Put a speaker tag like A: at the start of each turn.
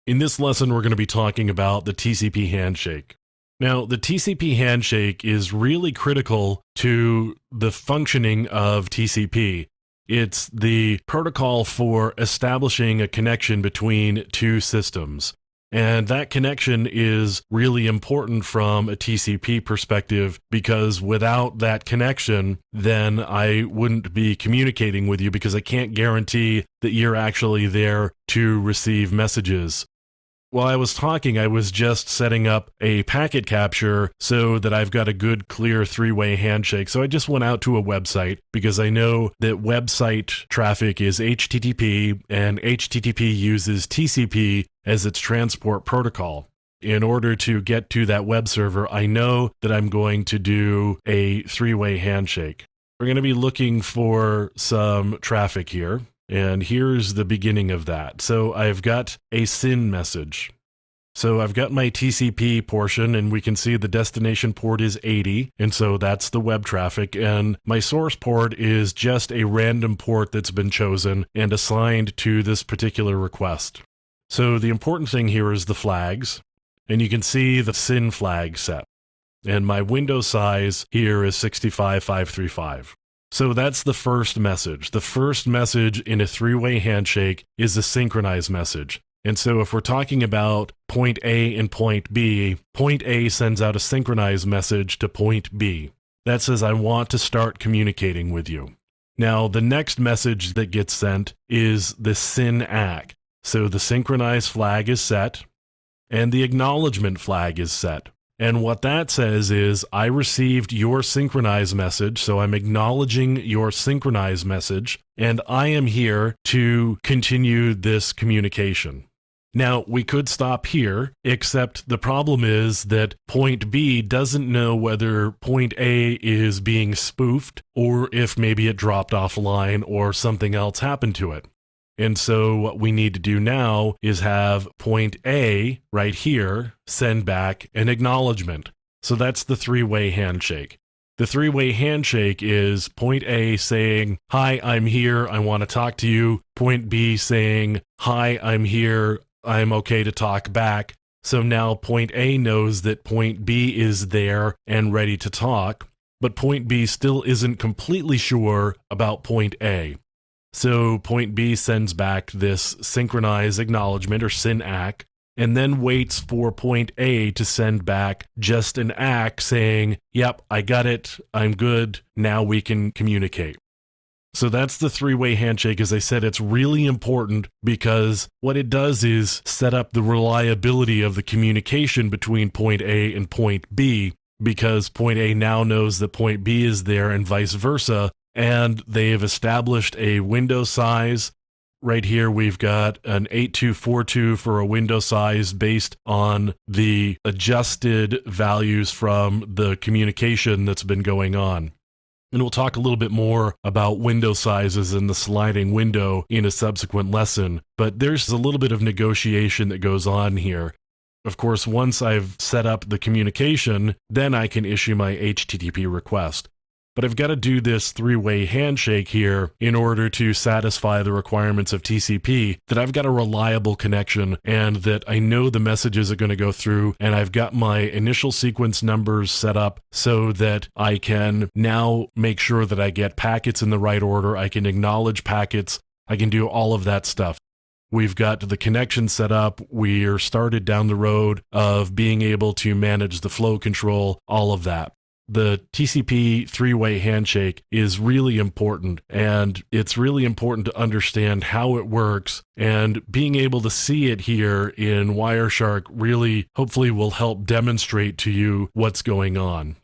A: In this lesson, we're going to be talking about the TCP handshake. Now, the TCP handshake is really critical to the functioning of TCP. It's the protocol for establishing a connection between two systems. And that connection is really important from a TCP perspective because without that connection, then I wouldn't be communicating with you because I can't guarantee that you're actually there to receive messages. While I was talking, I was just setting up a packet capture so that I've got a good, clear three-way handshake. So I just went out to a website because I know that website traffic is HTTP and HTTP uses TCP as its transport protocol. In order to get to that web server, I know that I'm going to do a three-way handshake. We're going to be looking for some traffic here. And here's the beginning of that. So I've got a SYN message. So I've got my TCP portion and we can see the destination port is 80. And so that's the web traffic. And my source port is just a random port that's been chosen and assigned to this particular request. So the important thing here is the flags. And you can see the SYN flag set. And my window size here is 65535. So that's the first message. The first message in a three-way handshake is a synchronized message. And so if we're talking about point A and point B, point A sends out a synchronized message to point B. That says, I want to start communicating with you. Now, the next message that gets sent is the SYN ACK. So the synchronized flag is set, and the acknowledgement flag is set. And what that says is, I received your synchronized message, so I'm acknowledging your synchronized message, and I am here to continue this communication. Now, we could stop here, except the problem is that point B doesn't know whether point A is being spoofed, or if maybe it dropped offline or something else happened to it. And so what we need to do now is have point A right here send back an acknowledgement. So that's the three-way handshake. The three-way handshake is point A saying, hi, I'm here, I want to talk to you. Point B saying, hi, I'm here, I'm okay to talk back. So now point A knows that point B is there and ready to talk, but point B still isn't completely sure about point A. So point B sends back this synchronized acknowledgement or SYN ACK, and then waits for point A to send back just an ACK saying, yep, I got it, I'm good, now we can communicate. So that's the three-way handshake. As I said, it's really important because what it does is set up the reliability of the communication between point A and point B, because point A now knows that point B is there and vice versa. And they've established a window size. Right here, we've got an 8242 for a window size based on the adjusted values from the communication that's been going on. And we'll talk a little bit more about window sizes and the sliding window in a subsequent lesson. But there's a little bit of negotiation that goes on here. Of course, once I've set up the communication, then I can issue my HTTP request. But I've got to do this three-way handshake here in order to satisfy the requirements of TCP, that I've got a reliable connection and that I know the messages are going to go through, and I've got my initial sequence numbers set up so that I can now make sure that I get packets in the right order, I can acknowledge packets, I can do all of that stuff. We've got the connection set up, we're started down the road of being able to manage the flow control, all of that. The TCP three-way handshake is really important, and it's really important to understand how it works, and being able to see it here in Wireshark really hopefully will help demonstrate to you what's going on.